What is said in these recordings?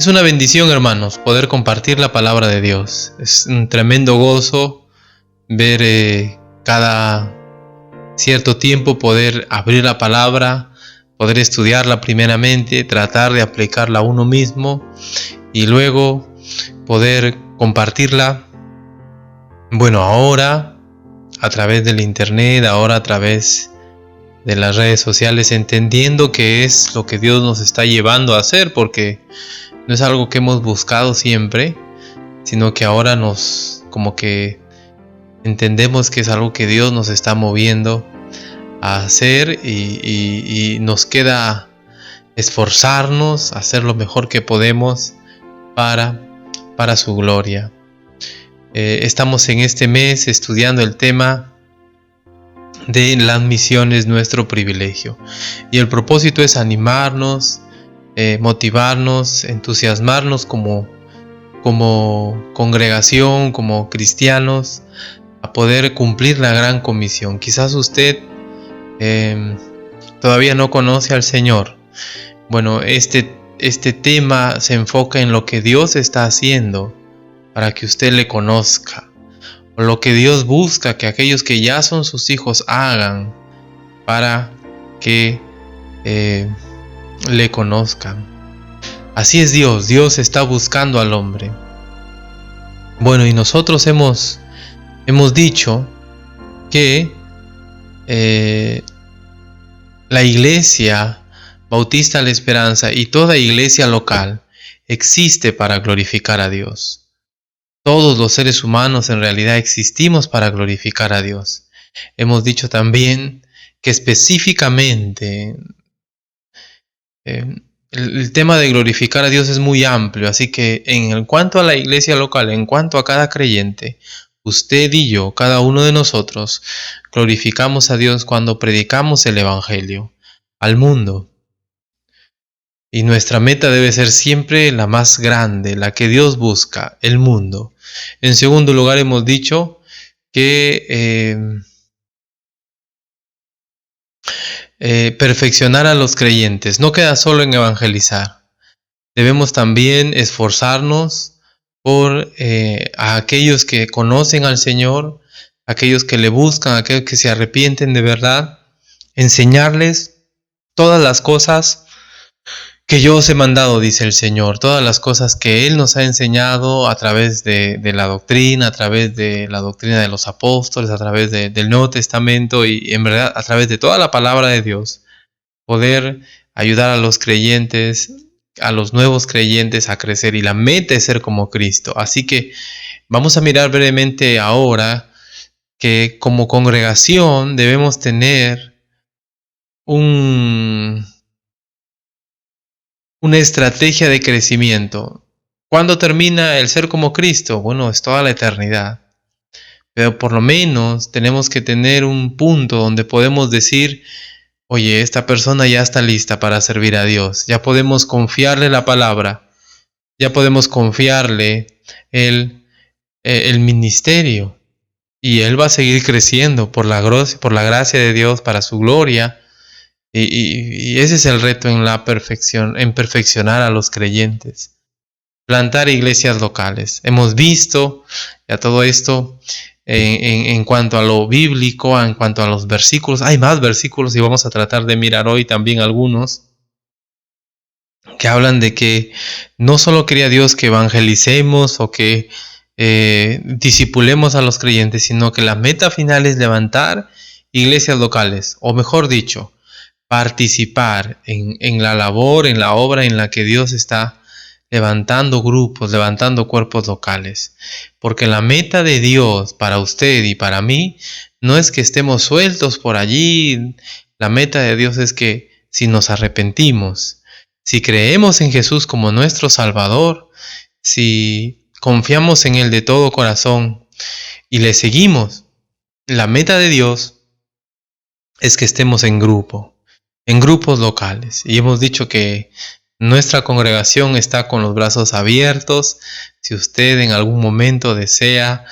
una bendición, hermanos, poder compartir la palabra de Dios. Es un tremendo gozo ver cada cierto tiempo poder abrir la palabra, poder estudiarla primeramente, tratar de aplicarla a uno mismo y luego poder compartirla. Bueno, ahora a través del internet, ahora a través de las redes sociales, entendiendo que es lo que Dios nos está llevando a hacer, porque no es algo que hemos buscado siempre, sino que ahora como que entendemos que es algo que Dios nos está moviendo a hacer y nos queda esforzarnos, hacer lo mejor que podemos para su gloria. Estamos en este mes estudiando el tema de las misiones, nuestro privilegio, y el propósito es animarnos, motivarnos, entusiasmarnos como congregación, como cristianos, a poder cumplir la gran comisión. Quizás usted todavía no conoce al Señor. Bueno, este tema se enfoca en lo que Dios está haciendo para que usted le conozca, o lo que Dios busca que aquellos que ya son sus hijos hagan para que le conozcan. Así es Dios está buscando al hombre. Bueno, y nosotros hemos dicho que la Iglesia Bautista La Esperanza y toda iglesia local existe para glorificar a Dios. Todos los seres humanos en realidad existimos para glorificar a Dios. Hemos dicho también que específicamente el tema de glorificar a Dios es muy amplio, así que en cuanto a la iglesia local, en cuanto a cada creyente, usted y yo, cada uno de nosotros, glorificamos a Dios cuando predicamos el Evangelio al mundo. Y nuestra meta debe ser siempre la más grande, la que Dios busca, el mundo. En segundo lugar, hemos dicho que perfeccionar a los creyentes no queda solo en evangelizar. Debemos también esforzarnos por a aquellos que conocen al Señor, aquellos que le buscan, aquellos que se arrepienten de verdad, enseñarles todas las cosas que yo os he mandado, dice el Señor, todas las cosas que Él nos ha enseñado a través de la doctrina, a través de la doctrina de los apóstoles, a través del Nuevo Testamento y en verdad a través de toda la palabra de Dios, poder ayudar a los creyentes, a los nuevos creyentes a crecer, y la meta es ser como Cristo. Así que vamos a mirar brevemente ahora que como congregación debemos tener una estrategia de crecimiento. ¿Cuándo termina el ser como Cristo? Bueno, es toda la eternidad. Pero por lo menos tenemos que tener un punto donde podemos decir, oye, esta persona ya está lista para servir a Dios. Ya podemos confiarle la palabra. Ya podemos confiarle el ministerio. Y él va a seguir creciendo por la gracia de Dios, para su gloria. Y ese es el reto en perfeccionar a los creyentes. Plantar iglesias locales. Hemos visto ya todo esto en cuanto a lo bíblico, en cuanto a los versículos. Hay más versículos y vamos a tratar de mirar hoy también algunos que hablan de que no solo quería Dios que evangelicemos o que discipulemos a los creyentes, sino que la meta final es levantar iglesias locales, o mejor dicho, participar en la labor, en la obra en la que Dios está levantando grupos, levantando cuerpos locales. Porque la meta de Dios para usted y para mí no es que estemos sueltos por allí. La meta de Dios es que si nos arrepentimos, si creemos en Jesús como nuestro Salvador, si confiamos en Él de todo corazón y le seguimos, la meta de Dios es que estemos en grupos locales. Y hemos dicho que nuestra congregación está con los brazos abiertos. Si usted en algún momento desea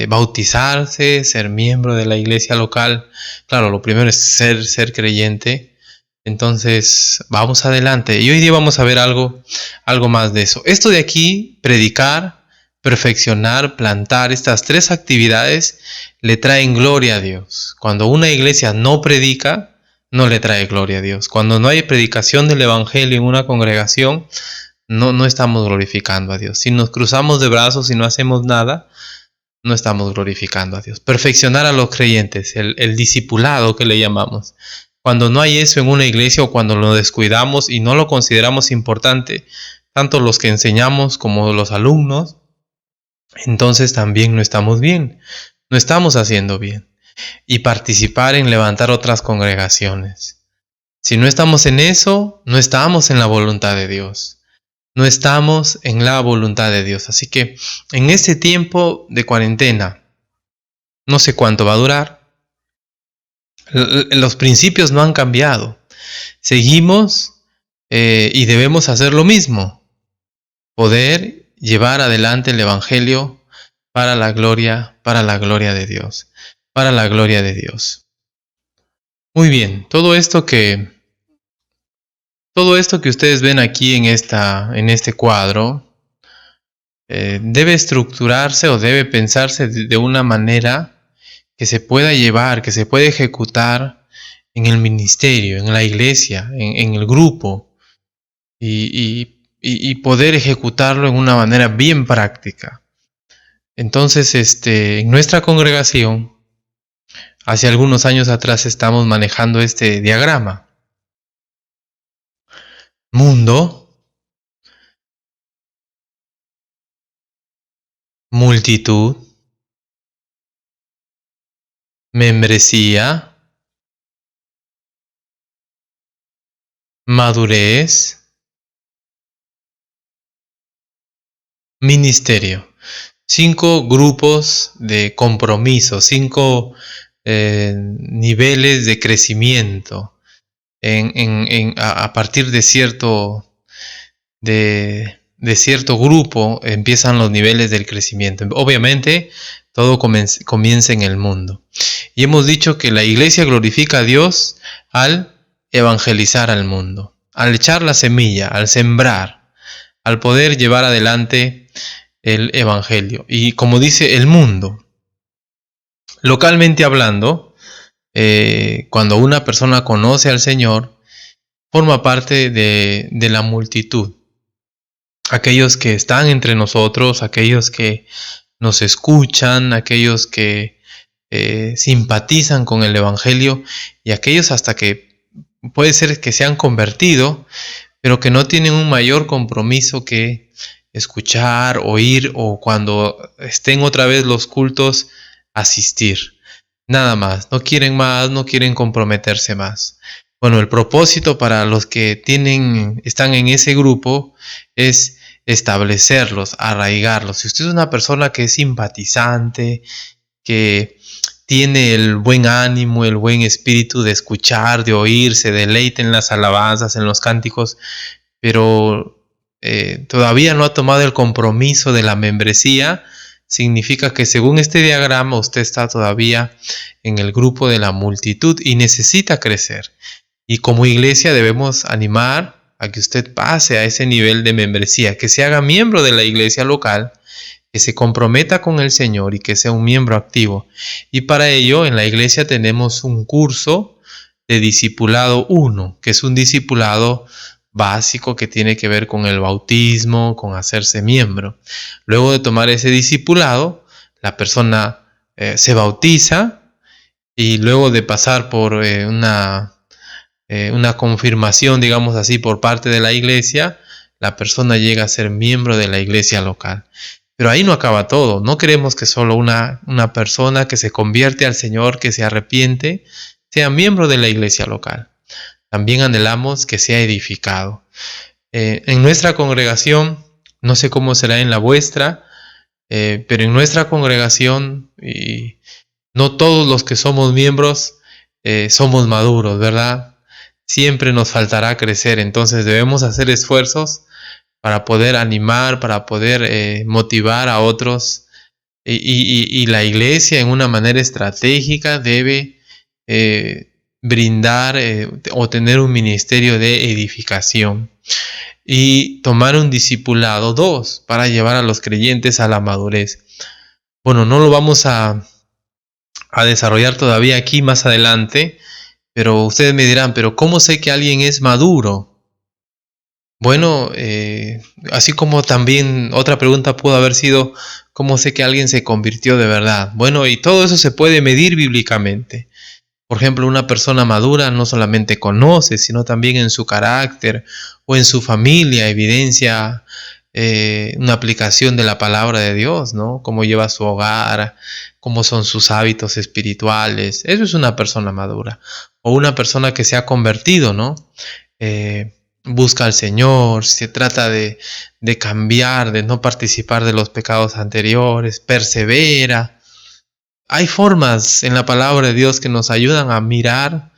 bautizarse, ser miembro de la iglesia local, claro, lo primero es ser creyente. Entonces, vamos adelante. Y hoy día vamos a ver algo más de eso. Esto de aquí, predicar, perfeccionar, plantar, estas tres actividades le traen gloria a Dios. Cuando una iglesia no predica, no le trae gloria a Dios. Cuando no hay predicación del evangelio en una congregación, no estamos glorificando a Dios. Si nos cruzamos de brazos y no hacemos nada, no estamos glorificando a Dios. Perfeccionar a los creyentes, el discipulado que le llamamos. Cuando no hay eso en una iglesia o cuando lo descuidamos y no lo consideramos importante, tanto los que enseñamos como los alumnos, entonces también no estamos bien, no estamos haciendo bien. Y participar en levantar otras congregaciones. Si no estamos en eso, no estamos en la voluntad de Dios. No estamos en la voluntad de Dios. Así que en este tiempo de cuarentena, no sé cuánto va a durar, los principios no han cambiado. Seguimos y debemos hacer lo mismo. Poder llevar adelante el evangelio para la gloria de Dios. Para la gloria de Dios. Muy bien, todo esto que ustedes ven aquí en este cuadro debe estructurarse o debe pensarse de una manera que se pueda llevar, que se pueda ejecutar en el ministerio, en la iglesia, en el grupo y poder ejecutarlo en una manera bien práctica. Entonces, en nuestra congregación, hace algunos años atrás estamos manejando este diagrama. Mundo, multitud, membresía, madurez, ministerio. 5 grupos de compromiso, 5 niveles de crecimiento a partir de cierto grupo empiezan los niveles del crecimiento. Obviamente todo comienza en el mundo. Y hemos dicho que la iglesia glorifica a Dios al evangelizar al mundo, al echar la semilla, al sembrar, al poder llevar adelante el evangelio. Y como dice el mundo, localmente hablando, cuando una persona conoce al Señor, forma parte de la multitud. Aquellos que están entre nosotros, aquellos que nos escuchan, aquellos que simpatizan con el evangelio y aquellos hasta que puede ser que se han convertido, pero que no tienen un mayor compromiso que escuchar, oír o cuando estén otra vez los cultos, asistir. Nada más, no quieren comprometerse más. Bueno, el propósito para los que están en ese grupo es establecerlos, arraigarlos. Si usted es una persona que es simpatizante, que tiene el buen ánimo, el buen espíritu de escuchar, de oír, se deleita en las alabanzas, en los cánticos, pero todavía no ha tomado el compromiso de la membresía, significa que según este diagrama usted está todavía en el grupo de la multitud y necesita crecer. Y como iglesia debemos animar a que usted pase a ese nivel de membresía, que se haga miembro de la iglesia local, que se comprometa con el Señor y que sea un miembro activo. Y para ello en la iglesia tenemos un curso de discipulado 1, que es un discipulado básico que tiene que ver con el bautismo, con hacerse miembro. Luego de tomar ese discipulado, la persona se bautiza y luego de pasar por una confirmación, digamos así, por parte de la iglesia, la persona llega a ser miembro de la iglesia local. Pero ahí no acaba todo. No queremos que solo una persona que se convierte al Señor, que se arrepiente, sea miembro de la iglesia local. También anhelamos que sea edificado. En nuestra congregación, no sé cómo será en la vuestra, pero en nuestra congregación, y no todos los que somos miembros somos maduros, ¿verdad? Siempre nos faltará crecer, entonces debemos hacer esfuerzos para poder animar, para poder motivar a otros. Y la iglesia en una manera estratégica debe brindar o tener un ministerio de edificación y tomar un discipulado, 2, para llevar a los creyentes a la madurez. Bueno, no lo vamos a desarrollar todavía aquí más adelante, pero ustedes me dirán, pero ¿cómo sé que alguien es maduro? Bueno, así como también otra pregunta pudo haber sido, ¿cómo sé que alguien se convirtió de verdad? Bueno, y todo eso se puede medir bíblicamente. Por ejemplo, una persona madura no solamente conoce, sino también en su carácter o en su familia evidencia una aplicación de la palabra de Dios, ¿no? Cómo lleva su hogar, cómo son sus hábitos espirituales. Eso es una persona madura. O una persona que se ha convertido, ¿no? Busca al Señor, se trata de cambiar, de no participar de los pecados anteriores, persevera. Hay formas en la palabra de Dios que nos ayudan a mirar,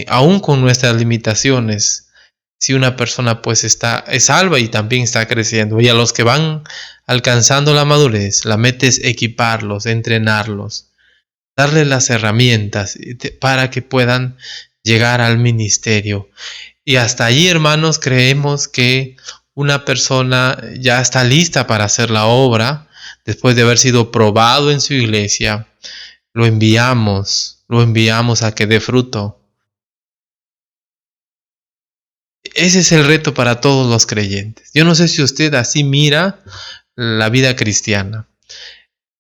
aún con nuestras limitaciones, si una persona pues es salva y también está creciendo. Y a los que van alcanzando la madurez, la meta es equiparlos, entrenarlos, darles las herramientas para que puedan llegar al ministerio. Y hasta allí, hermanos, creemos que una persona ya está lista para hacer la obra. Después de haber sido probado en su iglesia, lo enviamos a que dé fruto. Ese es el reto para todos los creyentes. Yo no sé si usted así mira la vida cristiana,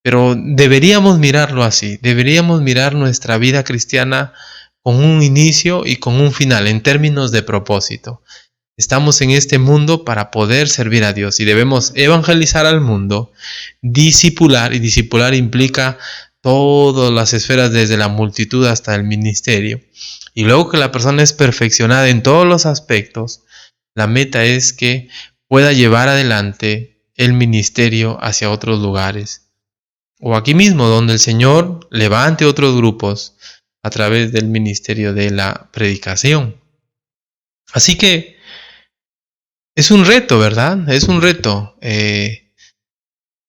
pero deberíamos mirarlo así. Deberíamos mirar nuestra vida cristiana con un inicio y con un final en términos de propósito. Estamos en este mundo para poder servir a Dios y debemos evangelizar al mundo, discipular, y discipular implica todas las esferas desde la multitud hasta el ministerio. Y luego que la persona es perfeccionada en todos los aspectos, la meta es que pueda llevar adelante el ministerio hacia otros lugares. O aquí mismo, donde el Señor levante otros grupos a través del ministerio de la predicación. Así que es un reto, ¿verdad? Es un reto.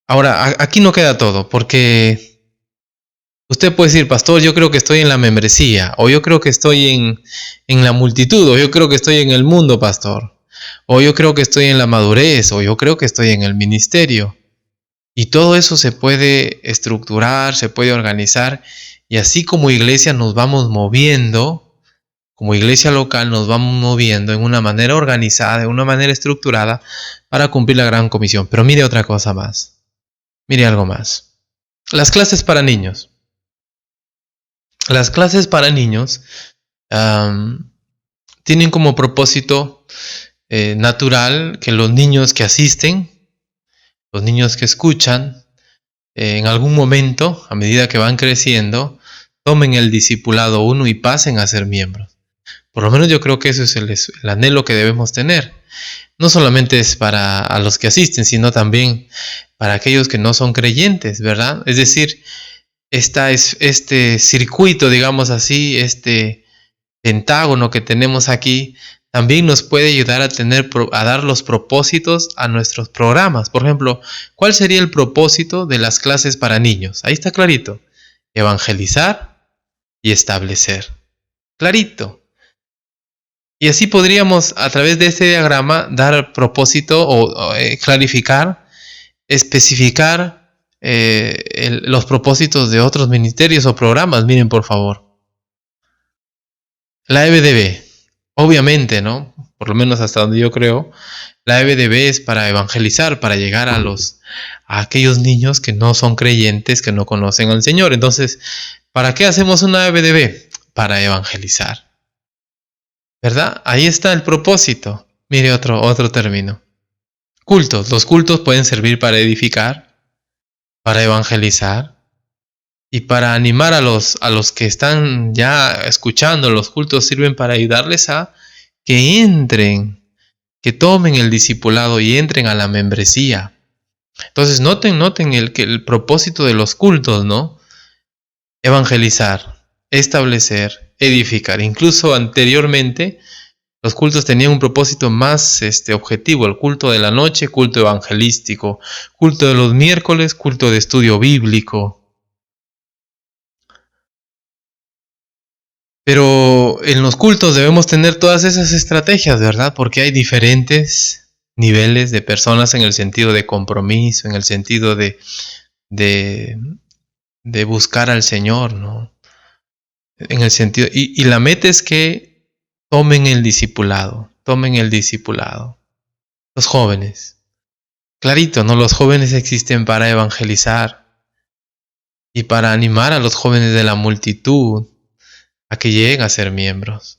Ahora, aquí no queda todo, porque usted puede decir, pastor, yo creo que estoy en la membresía, o yo creo que estoy en la multitud, o yo creo que estoy en el mundo, pastor, o yo creo que estoy en la madurez, o yo creo que estoy en el ministerio. Y todo eso se puede estructurar, se puede organizar, y así como iglesia nos vamos moviendo, como iglesia local nos vamos moviendo en una manera organizada, en una manera estructurada para cumplir la gran comisión. Pero mire otra cosa más. Mire algo más. Las clases para niños. Las clases para niños tienen como propósito natural que los niños que asisten, los niños que escuchan, en algún momento, a medida que van creciendo, tomen el discipulado 1 y pasen a ser miembros. Por lo menos yo creo que eso es el anhelo que debemos tener. No solamente es para a los que asisten, sino también para aquellos que no son creyentes, ¿verdad? Es decir, este circuito, digamos así, este pentágono que tenemos aquí, también nos puede ayudar a dar los propósitos a nuestros programas. Por ejemplo, ¿cuál sería el propósito de las clases para niños? Ahí está clarito. Evangelizar y establecer. Clarito. Y así podríamos, a través de este diagrama, dar propósito o clarificar, especificar los propósitos de otros ministerios o programas. Miren, por favor. La EBDB, obviamente, ¿no? Por lo menos hasta donde yo creo, la EBDB es para evangelizar, para llegar a aquellos niños que no son creyentes, que no conocen al Señor. Entonces, ¿para qué hacemos una EBDB? Para evangelizar. ¿Verdad? Ahí está el propósito. Mire otro término. Cultos. Los cultos pueden servir para edificar, para evangelizar y para animar a los que están ya escuchando. Los cultos sirven para ayudarles a que entren, que tomen el discipulado y entren a la membresía. Entonces noten el propósito de los cultos, ¿no? Evangelizar, establecer, edificar. Incluso anteriormente los cultos tenían un propósito más objetivo: el culto de la noche, culto evangelístico, culto de los miércoles, culto de estudio bíblico. Pero en los cultos debemos tener todas esas estrategias, ¿verdad? Porque hay diferentes niveles de personas en el sentido de compromiso, en el sentido de, de buscar al Señor, ¿no? En el sentido, y la meta es que tomen el discipulado. Los jóvenes. Clarito, ¿no? Los jóvenes existen para evangelizar y para animar a los jóvenes de la multitud a que lleguen a ser miembros.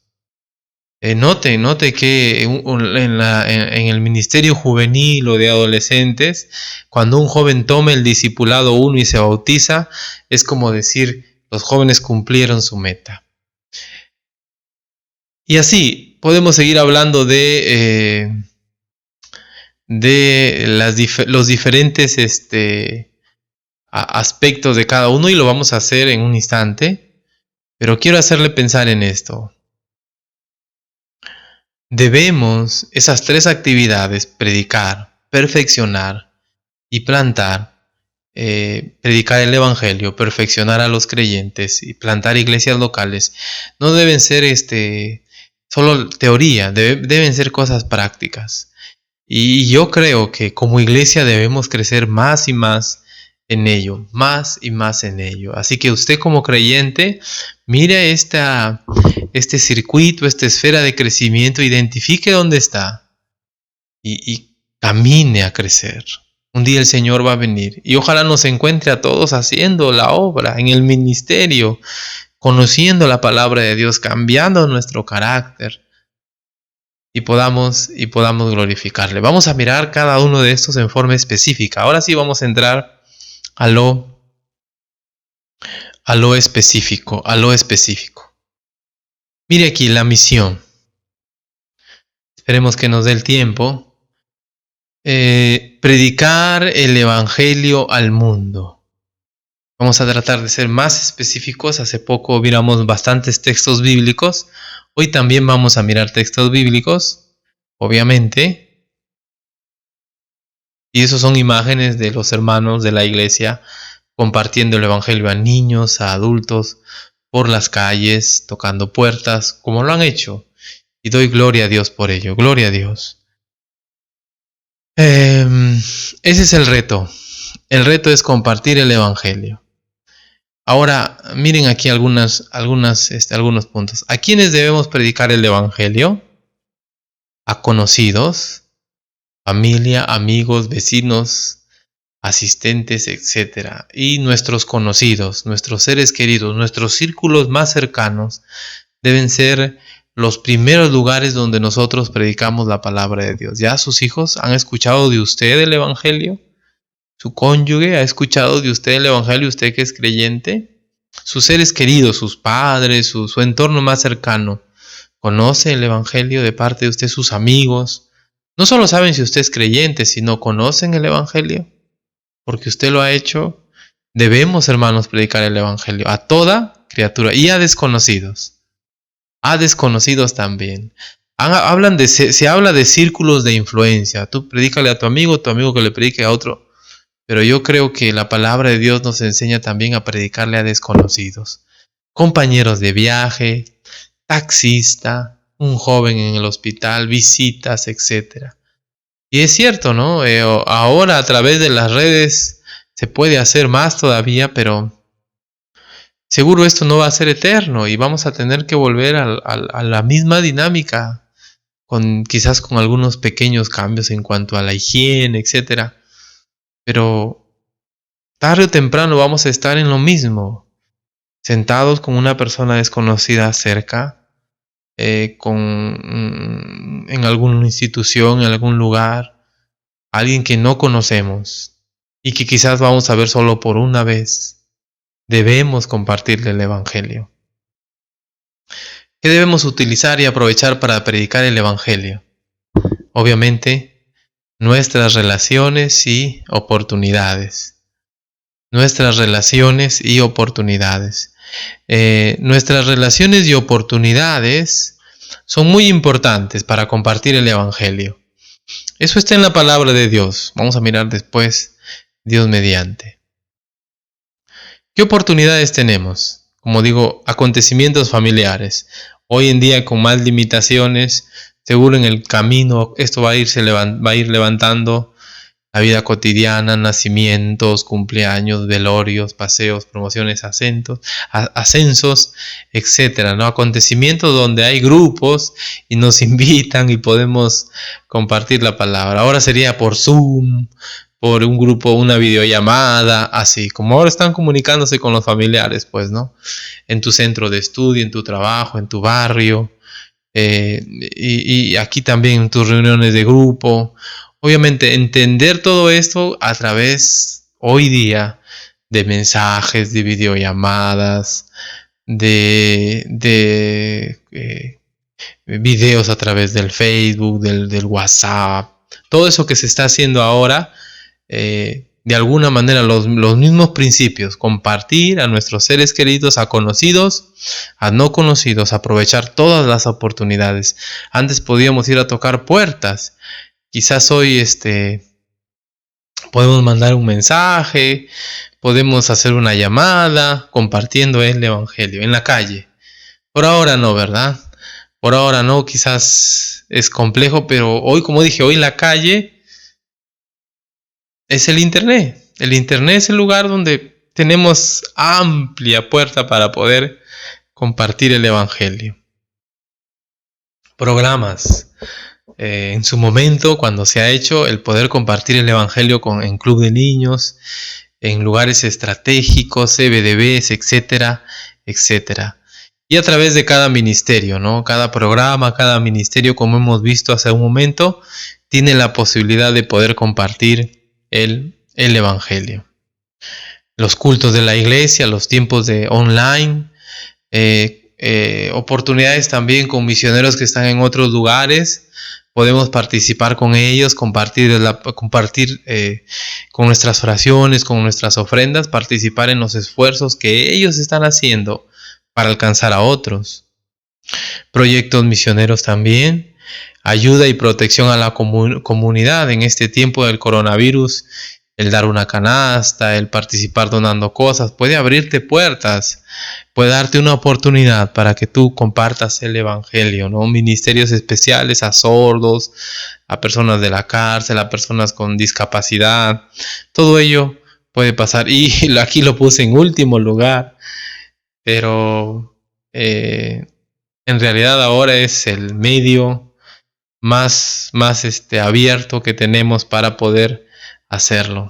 Note que en el ministerio juvenil o de adolescentes, cuando un joven toma el discipulado 1 y se bautiza, es como decir, los jóvenes cumplieron su meta. Y así podemos seguir hablando de los diferentes aspectos de cada uno, y lo vamos a hacer en un instante, pero quiero hacerle pensar en esto. Debemos esas 3 actividades: predicar, perfeccionar y plantar. Predicar el evangelio, perfeccionar a los creyentes y plantar iglesias locales, no deben ser solo teoría, deben ser cosas prácticas. Y yo creo que como iglesia debemos crecer más y más en ello, más y más en ello. Así que usted como creyente, mire este circuito, esta esfera de crecimiento, identifique dónde está y camine a crecer. Un día el Señor va a venir y ojalá nos encuentre a todos haciendo la obra, en el ministerio, conociendo la palabra de Dios, cambiando nuestro carácter, y podamos glorificarle. Vamos a mirar cada uno de estos en forma específica. Ahora sí vamos a entrar a lo específico, Mire aquí la misión. Esperemos que nos dé el tiempo. Predicar el evangelio al mundo. Vamos a tratar de ser más específicos. Hace poco miramos bastantes textos bíblicos. Hoy también vamos a mirar textos bíblicos, obviamente. Y esos son imágenes de los hermanos de la iglesia compartiendo el evangelio a niños, a adultos, por las calles, tocando puertas, como lo han hecho. Y doy gloria a Dios por ello. Gloria a Dios. Ese es el reto. El reto es compartir el evangelio. Ahora, miren aquí algunos puntos. ¿A quiénes debemos predicar el evangelio? A conocidos, familia, amigos, vecinos, asistentes, etc. Y nuestros conocidos, nuestros seres queridos, nuestros círculos más cercanos deben ser los primeros lugares donde nosotros predicamos la palabra de Dios. ¿Ya sus hijos han escuchado de usted el evangelio? ¿Su cónyuge ha escuchado de usted el evangelio, usted que es creyente? Sus seres queridos, sus padres, su entorno más cercano, ¿conoce el evangelio de parte de usted? Sus amigos no solo saben si usted es creyente, sino conocen el evangelio porque usted lo ha hecho. Debemos, hermanos, predicar el evangelio a toda criatura y a desconocidos. A desconocidos también. Se habla de círculos de influencia. Tú predícale a tu amigo que le predique a otro. Pero yo creo que la palabra de Dios nos enseña también a predicarle a desconocidos. Compañeros de viaje, taxista, un joven en el hospital, visitas, etc. Y es cierto, ¿no? Ahora a través de las redes se puede hacer más todavía, pero seguro esto no va a ser eterno y vamos a tener que volver a la misma dinámica, quizás con algunos pequeños cambios en cuanto a la higiene, etc. Pero tarde o temprano vamos a estar en lo mismo, sentados con una persona desconocida cerca, en alguna institución, en algún lugar, alguien que no conocemos y que quizás vamos a ver solo por una vez. Debemos compartirle el evangelio. ¿Qué debemos utilizar y aprovechar para predicar el evangelio? Obviamente, nuestras relaciones y oportunidades. Nuestras relaciones y oportunidades. Nuestras relaciones y oportunidades son muy importantes para compartir el evangelio. Eso está en la palabra de Dios. Vamos a mirar después, Dios mediante. ¿Qué oportunidades tenemos? como digo, acontecimientos familiares. Hoy en día con más limitaciones, seguro en el camino esto va a ir levantando la vida cotidiana, nacimientos, cumpleaños, velorios, paseos, promociones, ascensos, etcétera, ¿no? Acontecimientos donde hay grupos y nos invitan y podemos compartir la palabra. Ahora sería por Zoom, por un grupo, una videollamada, así como ahora están comunicándose con los familiares, pues, ¿no? En tu centro de estudio, en tu trabajo, en tu barrio, y aquí también en tus reuniones de grupo. Obviamente, entender todo esto a través, hoy día, de mensajes, de videollamadas, de videos a través del Facebook, del WhatsApp, todo eso que se está haciendo ahora, de alguna manera los mismos principios, compartir a nuestros seres queridos, a conocidos, a no conocidos, aprovechar todas las oportunidades. Antes podíamos ir a tocar puertas, quizás hoy podemos mandar un mensaje, podemos hacer una llamada compartiendo el Evangelio en la calle. Por ahora no, ¿verdad? Por ahora no, quizás es complejo, pero hoy, como dije, hoy la calle es el Internet. El Internet es el lugar donde tenemos amplia puerta para poder compartir el Evangelio. Programas. En su momento, cuando se ha hecho, el poder compartir el Evangelio en club de niños, en lugares estratégicos, CBDBs, etcétera, etcétera. Y a través de cada ministerio, ¿no? Cada programa, cada ministerio, como hemos visto hace un momento, tiene la posibilidad de poder compartir el Evangelio. Los cultos de la iglesia, los tiempos de online, oportunidades también con misioneros que están en otros lugares. Podemos participar con ellos, compartir con nuestras oraciones, con nuestras ofrendas, participar en los esfuerzos que ellos están haciendo para alcanzar a otros. Proyectos misioneros también, ayuda y protección a la comunidad en este tiempo del coronavirus. El dar una canasta, el participar donando cosas, puede abrirte puertas, puede darte una oportunidad para que tú compartas el Evangelio, ¿no? Ministerios especiales a sordos, a personas de la cárcel, a personas con discapacidad, todo ello puede pasar. Y aquí lo puse en último lugar, pero en realidad ahora es el medio más abierto que tenemos para poder hacerlo.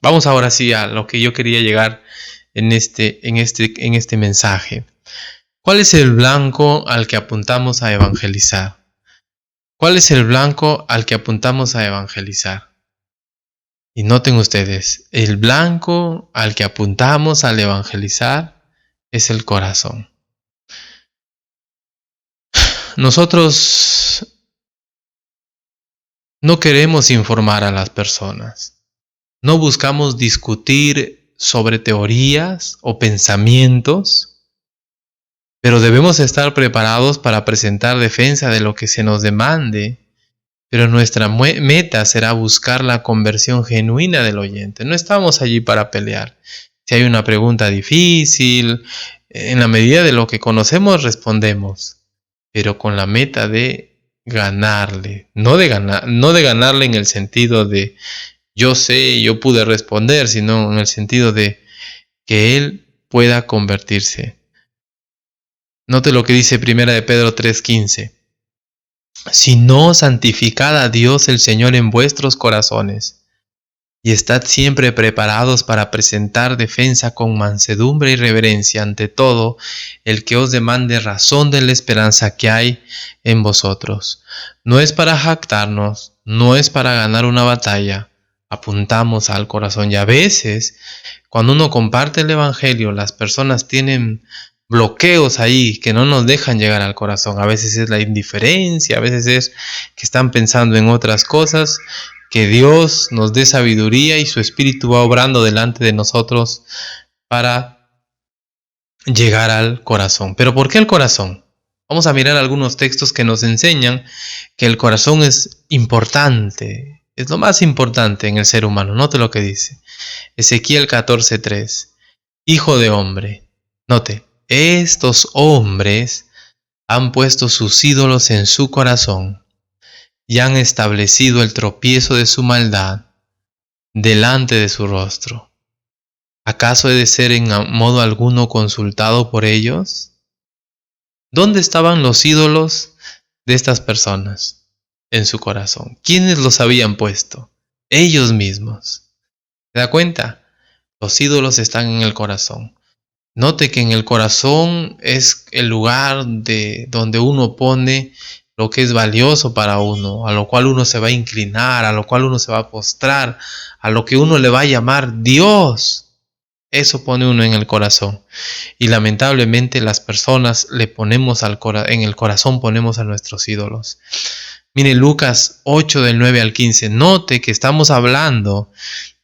Vamos ahora sí a lo que yo quería llegar en este mensaje. ¿Cuál es el blanco al que apuntamos a evangelizar? ¿Cuál es el blanco al que apuntamos a evangelizar? Y noten ustedes, el blanco al que apuntamos al evangelizar es el corazón. Nosotros no queremos informar a las personas. No buscamos discutir sobre teorías o pensamientos, pero debemos estar preparados para presentar defensa de lo que se nos demande. Pero nuestra meta será buscar la conversión genuina del oyente. No estamos allí para pelear. Si hay una pregunta difícil, en la medida de lo que conocemos respondemos, pero con la meta de ganarle, no de ganarle en el sentido de yo sé, yo pude responder, sino en el sentido de que él pueda convertirse. Note lo que dice 1 de Pedro 3:15. Sino santificad a Dios el Señor en vuestros corazones, y estad siempre preparados para presentar defensa con mansedumbre y reverencia ante todo el que os demande razón de la esperanza que hay en vosotros. No es para jactarnos, no es para ganar una batalla, apuntamos al corazón. Y a veces, cuando uno comparte el Evangelio, las personas tienen bloqueos ahí que no nos dejan llegar al corazón. A veces es la indiferencia, a veces es que están pensando en otras cosas. Que Dios nos dé sabiduría y su Espíritu va obrando delante de nosotros para llegar al corazón. ¿Pero por qué el corazón? Vamos a mirar algunos textos que nos enseñan que el corazón es importante, es lo más importante en el ser humano. Note lo que dice Ezequiel 14:3. Hijo de hombre. Note, estos hombres han puesto sus ídolos en su corazón y han establecido el tropiezo de su maldad delante de su rostro. ¿Acaso he de ser en modo alguno consultado por ellos? ¿Dónde estaban los ídolos de estas personas? En su corazón. ¿Quiénes los habían puesto? Ellos mismos. ¿Se da cuenta? Los ídolos están en el corazón. Note que en el corazón es el lugar donde uno pone lo que es valioso para uno, a lo cual uno se va a inclinar, a lo cual uno se va a postrar, a lo que uno le va a llamar Dios. Eso pone uno en el corazón. Y lamentablemente las personas le ponemos en el corazón ponemos a nuestros ídolos. Mire Lucas 8 del 9 al 15. Note que estamos hablando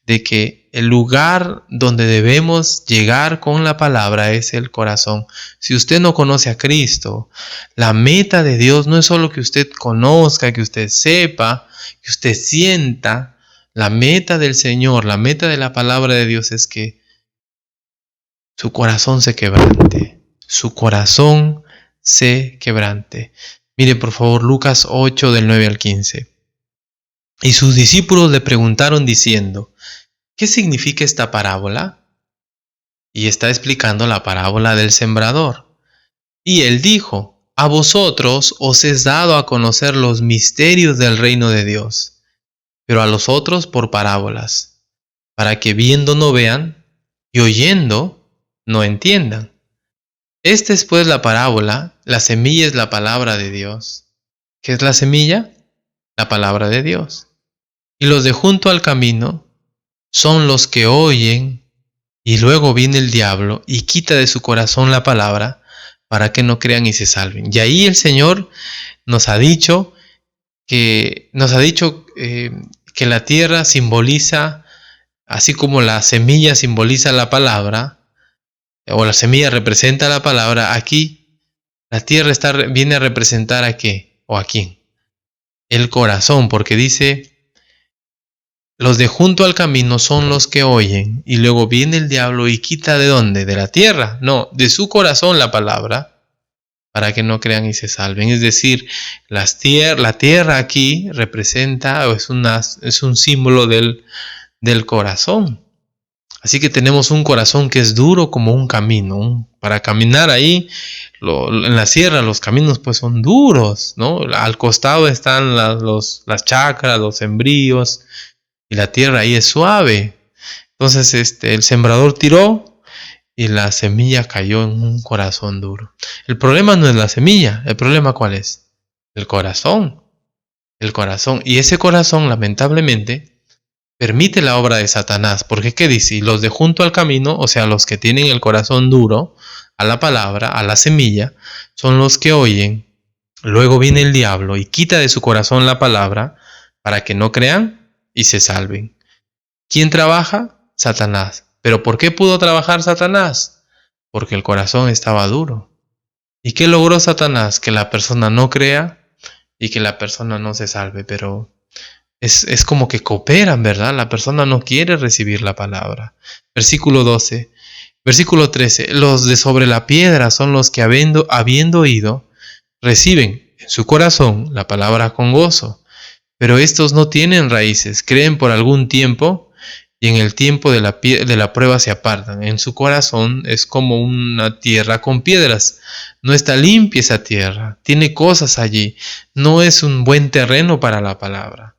de que el lugar donde debemos llegar con la palabra es el corazón. Si usted no conoce a Cristo, la meta de Dios no es solo que usted conozca, que usted sepa, que usted sienta. La meta del Señor, la meta de la palabra de Dios es que su corazón se quebrante. Su corazón se quebrante. Mire por favor Lucas 8 del 9 al 15. Y sus discípulos le preguntaron diciendo: ¿qué significa esta parábola? Y está explicando la parábola del sembrador. Y él dijo: a vosotros os es dado a conocer los misterios del reino de Dios, pero a los otros por parábolas, para que viendo no vean y oyendo no entiendan. Esta es pues la parábola. La semilla es la palabra de Dios. ¿Qué es la semilla? La palabra de Dios. Y los de junto al camino son los que oyen, y luego viene el diablo y quita de su corazón la palabra para que no crean y se salven. Y ahí el Señor nos ha dicho que la tierra simboliza, así como la semilla simboliza la palabra, o la semilla representa la palabra, aquí la tierra viene a representar ¿a qué? ¿O a quién? El corazón, porque dice: los de junto al camino son los que oyen, y luego viene el diablo y quita ¿de dónde? De la tierra, no, de su corazón la palabra, para que no crean y se salven. Es decir, la tierra aquí representa, o es un símbolo del corazón. Así que tenemos un corazón que es duro como un camino. Para caminar ahí, en la sierra, los caminos pues son duros, ¿no? Al costado están las chacras, los sembríos, y la tierra ahí es suave. Entonces el sembrador tiró y la semilla cayó en un corazón duro. El problema no es la semilla, el problema ¿cuál es? El corazón. El corazón. Y ese corazón, lamentablemente, permite la obra de Satanás. Porque ¿qué dice? Los de junto al camino, o sea, los que tienen el corazón duro a la palabra, a la semilla, son los que oyen. Luego viene el diablo y quita de su corazón la palabra para que no crean y se salven. ¿Quién trabaja? Satanás. ¿Pero por qué pudo trabajar Satanás? Porque el corazón estaba duro. ¿Y qué logró Satanás? Que la persona no crea y que la persona no se salve. Pero es como que cooperan, ¿verdad? La persona no quiere recibir la palabra. Versículo 12. Versículo 13. Los de sobre la piedra son los que habiendo oído, reciben en su corazón la palabra con gozo. Pero estos no tienen raíces, creen por algún tiempo y en el tiempo de la prueba se apartan. En su corazón es como una tierra con piedras. No está limpia esa tierra, tiene cosas allí. No es un buen terreno para la palabra.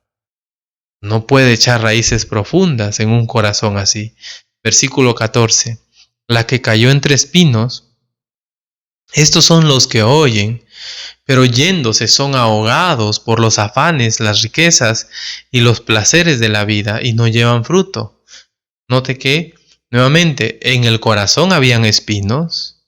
No puede echar raíces profundas en un corazón así. Versículo 14. La que cayó entre espinos, estos son los que oyen, pero yéndose son ahogados por los afanes, las riquezas y los placeres de la vida y no llevan fruto. Note que, nuevamente, en el corazón habían espinos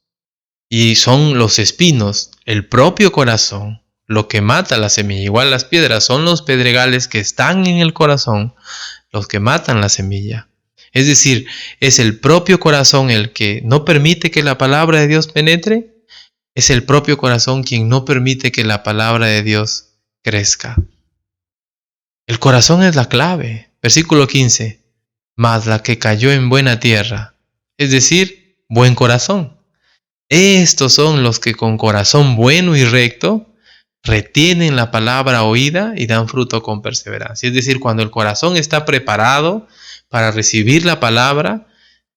y son los espinos, el propio corazón, lo que mata la semilla. Igual las piedras son los pedregales que están en el corazón, los que matan la semilla. Es decir, es el propio corazón el que no permite que la palabra de Dios penetre. Es el propio corazón quien no permite que la palabra de Dios crezca. El corazón es la clave. Versículo 15. Mas la que cayó en buena tierra, es decir, buen corazón. Estos son los que con corazón bueno y recto retienen la palabra oída y dan fruto con perseverancia. Es decir, cuando el corazón está preparado para recibir la palabra,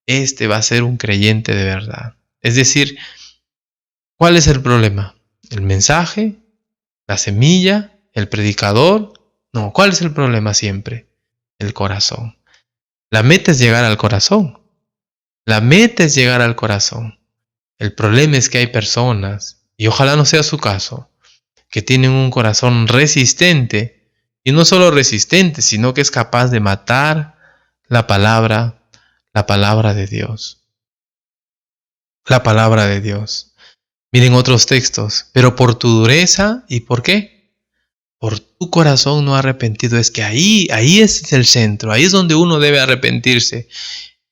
este va a ser un creyente de verdad. Es decir, ¿cuál es el problema? ¿El mensaje? ¿La semilla? ¿El predicador? No, ¿cuál es el problema siempre? El corazón. La meta es llegar al corazón. La meta es llegar al corazón. El problema es que hay personas, y ojalá no sea su caso, que tienen un corazón resistente, y no solo resistente, sino que es capaz de matar la palabra de Dios. La palabra de Dios. Miren otros textos, pero por tu dureza, ¿y por qué? Por tu corazón no arrepentido. Es que ahí es el centro, ahí es donde uno debe arrepentirse,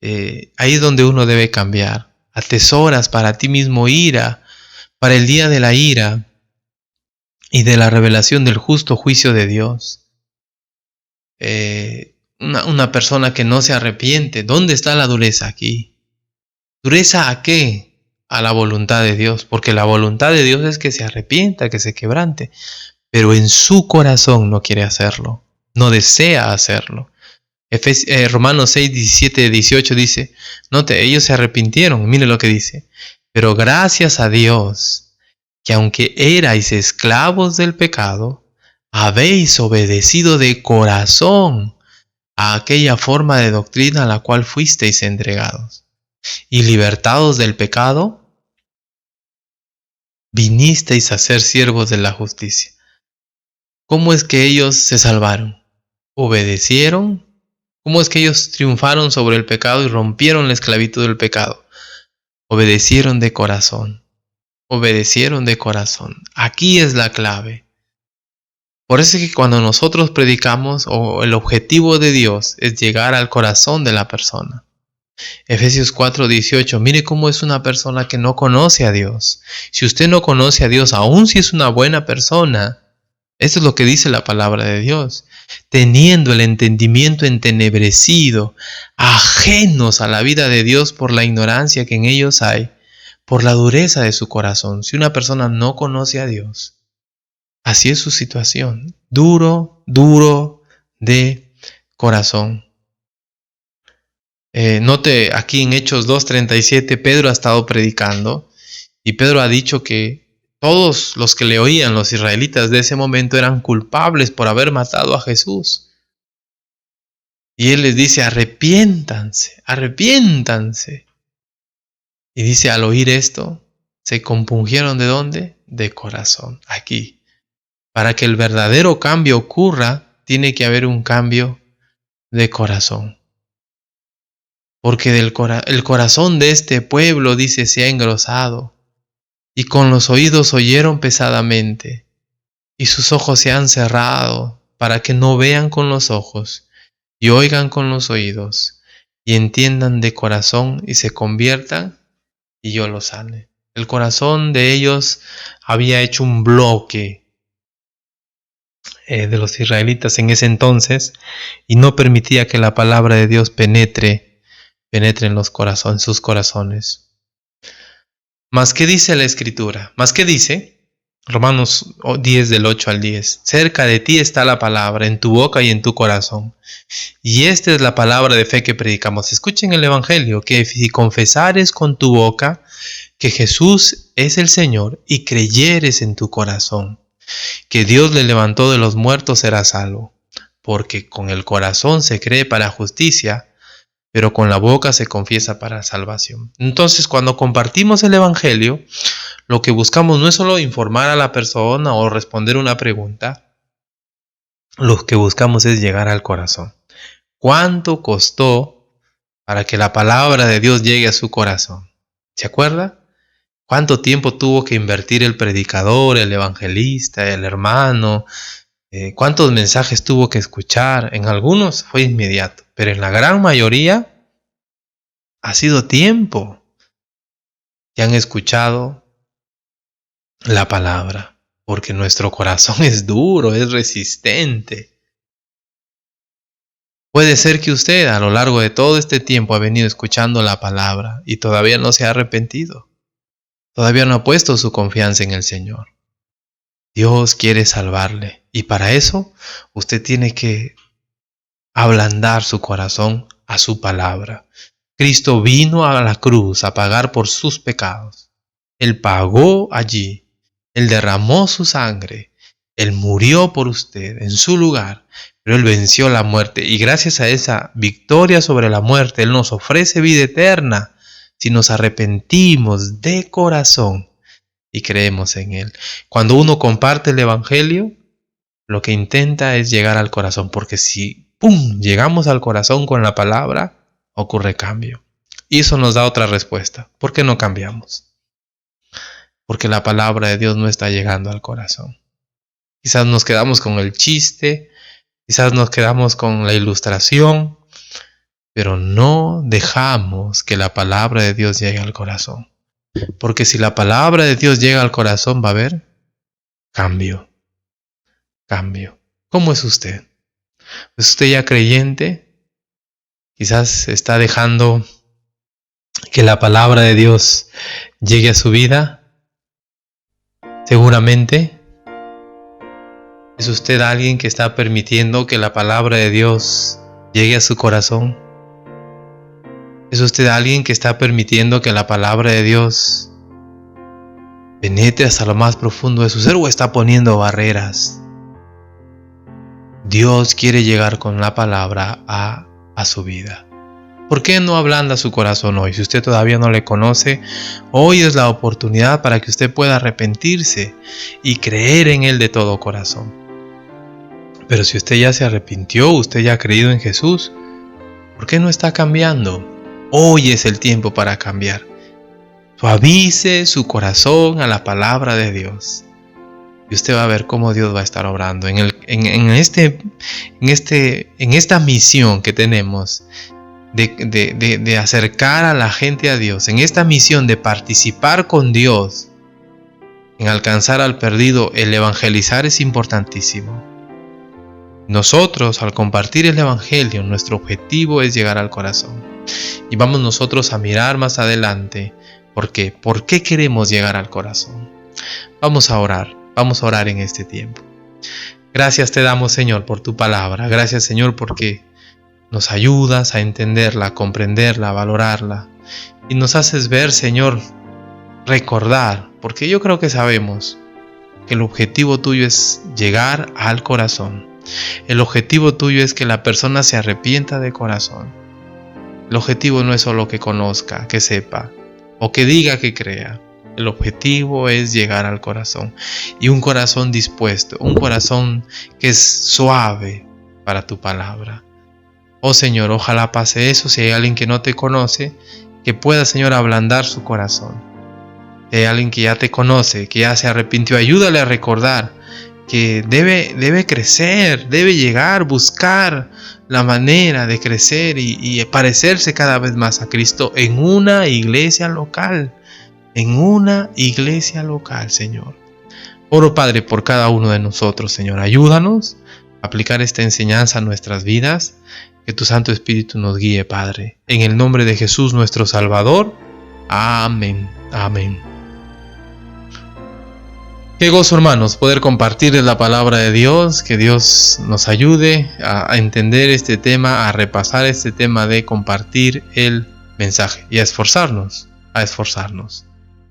ahí es donde uno debe cambiar. Atesoras para ti mismo ira, para el día de la ira y de la revelación del justo juicio de Dios. Una persona que no se arrepiente, ¿dónde está la dureza aquí? ¿Dureza a qué? A la voluntad de Dios, porque la voluntad de Dios es que se arrepienta, que se quebrante, pero en su corazón no quiere hacerlo, no desea hacerlo. Romanos 6, 17, 18 dice, note, ellos se arrepintieron, mire lo que dice, pero gracias a Dios, que aunque erais esclavos del pecado, habéis obedecido de corazón a aquella forma de doctrina a la cual fuisteis entregados, y libertados del pecado, vinisteis a ser siervos de la justicia. ¿Cómo es que ellos se salvaron? ¿Obedecieron? ¿Cómo es que ellos triunfaron sobre el pecado y rompieron la esclavitud del pecado? Obedecieron de corazón. Obedecieron de corazón. Aquí es la clave. Por eso es que cuando nosotros predicamos, o el objetivo de Dios es llegar al corazón de la persona. Efesios 4:18, mire cómo es una persona que no conoce a Dios. Si usted no conoce a Dios, aun si es una buena persona, eso es lo que dice la palabra de Dios. Teniendo el entendimiento entenebrecido, ajenos a la vida de Dios por la ignorancia que en ellos hay, por la dureza de su corazón. Si una persona no conoce a Dios, así es su situación. Duro de corazón. Note aquí en Hechos 2:37, Pedro ha estado predicando y Pedro ha dicho que todos los que le oían, los israelitas de ese momento, eran culpables por haber matado a Jesús. Y él les dice, arrepiéntanse, arrepiéntanse. Y dice, al oír esto, se compungieron ¿de dónde? De corazón, aquí. Para que el verdadero cambio ocurra, tiene que haber un cambio de corazón. Porque el corazón de este pueblo, dice, se ha engrosado, y con los oídos oyeron pesadamente, y sus ojos se han cerrado, para que no vean con los ojos, y oigan con los oídos, y entiendan de corazón, y se conviertan, y yo los sane. El corazón de ellos había hecho un bloque de los israelitas en ese entonces, y no permitía que la palabra de Dios penetre en los corazones, sus corazones. ¿Más qué dice la Escritura? ¿Más qué dice? Romanos 10 del 8 al 10. Cerca de ti está la palabra, en tu boca y en tu corazón. Y esta es la palabra de fe que predicamos. Escuchen el Evangelio, que si confesares con tu boca que Jesús es el Señor y creyeres en tu corazón que Dios le levantó de los muertos, serás salvo. Porque con el corazón se cree para justicia, pero con la boca se confiesa para salvación. Entonces, cuando compartimos el Evangelio, lo que buscamos no es solo informar a la persona o responder una pregunta, lo que buscamos es llegar al corazón. ¿Cuánto costó para que la palabra de Dios llegue a su corazón? ¿Se acuerda? ¿Cuánto tiempo tuvo que invertir el predicador, el evangelista, el hermano? ¿Cuántos mensajes tuvo que escuchar? En algunos fue inmediato, pero en la gran mayoría ha sido tiempo que han escuchado la palabra, porque nuestro corazón es duro, es resistente. Puede ser que usted a lo largo de todo este tiempo ha venido escuchando la palabra y todavía no se ha arrepentido. Todavía no ha puesto su confianza en el Señor. Dios quiere salvarle y para eso usted tiene que ablandar su corazón a su palabra. Cristo vino a la cruz a pagar por sus pecados. Él pagó allí. Él derramó su sangre. Él murió por usted en su lugar. Pero Él venció la muerte. Y gracias a esa victoria sobre la muerte, Él nos ofrece vida eterna si nos arrepentimos de corazón y creemos en Él. Cuando uno comparte el Evangelio, lo que intenta es llegar al corazón. Porque si llegamos al corazón con la palabra, ocurre cambio. Y eso nos da otra respuesta. ¿Por qué no cambiamos? Porque la palabra de Dios no está llegando al corazón. Quizás nos quedamos con el chiste, quizás nos quedamos con la ilustración, pero no dejamos que la palabra de Dios llegue al corazón. Porque si la palabra de Dios llega al corazón, va a haber cambio. Cambio. ¿Cómo es usted? ¿Es usted ya creyente? Quizás está dejando que la palabra de Dios llegue a su vida. Seguramente es usted alguien que está permitiendo que la palabra de Dios llegue a su corazón. Es usted alguien que está permitiendo que la palabra de Dios penetre hasta lo más profundo de su ser, o está poniendo barreras. Dios quiere llegar con la palabra a su vida. ¿Por qué no ablanda su corazón hoy? Si usted todavía no le conoce, hoy es la oportunidad para que usted pueda arrepentirse y creer en Él de todo corazón. Pero si usted ya se arrepintió, usted ya ha creído en Jesús, ¿por qué no está cambiando? Hoy es el tiempo para cambiar. Suavice su corazón a la palabra de Dios. Y usted va a ver cómo Dios va a estar obrando en esta misión que tenemos de acercar a la gente a Dios, en esta misión de participar con Dios, en alcanzar al perdido. El evangelizar es importantísimo. Nosotros, al compartir el evangelio, nuestro objetivo es llegar al corazón. Y vamos nosotros a mirar más adelante ¿por qué queremos llegar al corazón? Vamos a orar en este tiempo. Gracias te damos, Señor, por tu palabra. Gracias, Señor, porque nos ayudas a entenderla, a comprenderla, a valorarla. Y nos haces ver, Señor, recordar, porque yo creo que sabemos que el objetivo tuyo es llegar al corazón. El objetivo tuyo es que la persona se arrepienta de corazón. El objetivo no es solo que conozca, que sepa o que diga que crea. El objetivo es llegar al corazón, y un corazón dispuesto, un corazón que es suave para tu palabra. Oh Señor, ojalá pase eso. Si hay alguien que no te conoce, que pueda, Señor, ablandar su corazón. Si hay alguien que ya te conoce, que ya se arrepintió, ayúdale a recordar que debe crecer, debe llegar, buscar la manera de crecer y parecerse cada vez más a Cristo en una iglesia local. En una iglesia local, Señor. Oro, Padre, por cada uno de nosotros, Señor. Ayúdanos a aplicar esta enseñanza a nuestras vidas. Que tu Santo Espíritu nos guíe, Padre. En el nombre de Jesús, nuestro Salvador. Amén. Amén. Qué gozo, hermanos, poder compartir la palabra de Dios. Que Dios nos ayude a entender este tema, a repasar este tema de compartir el mensaje y a esforzarnos.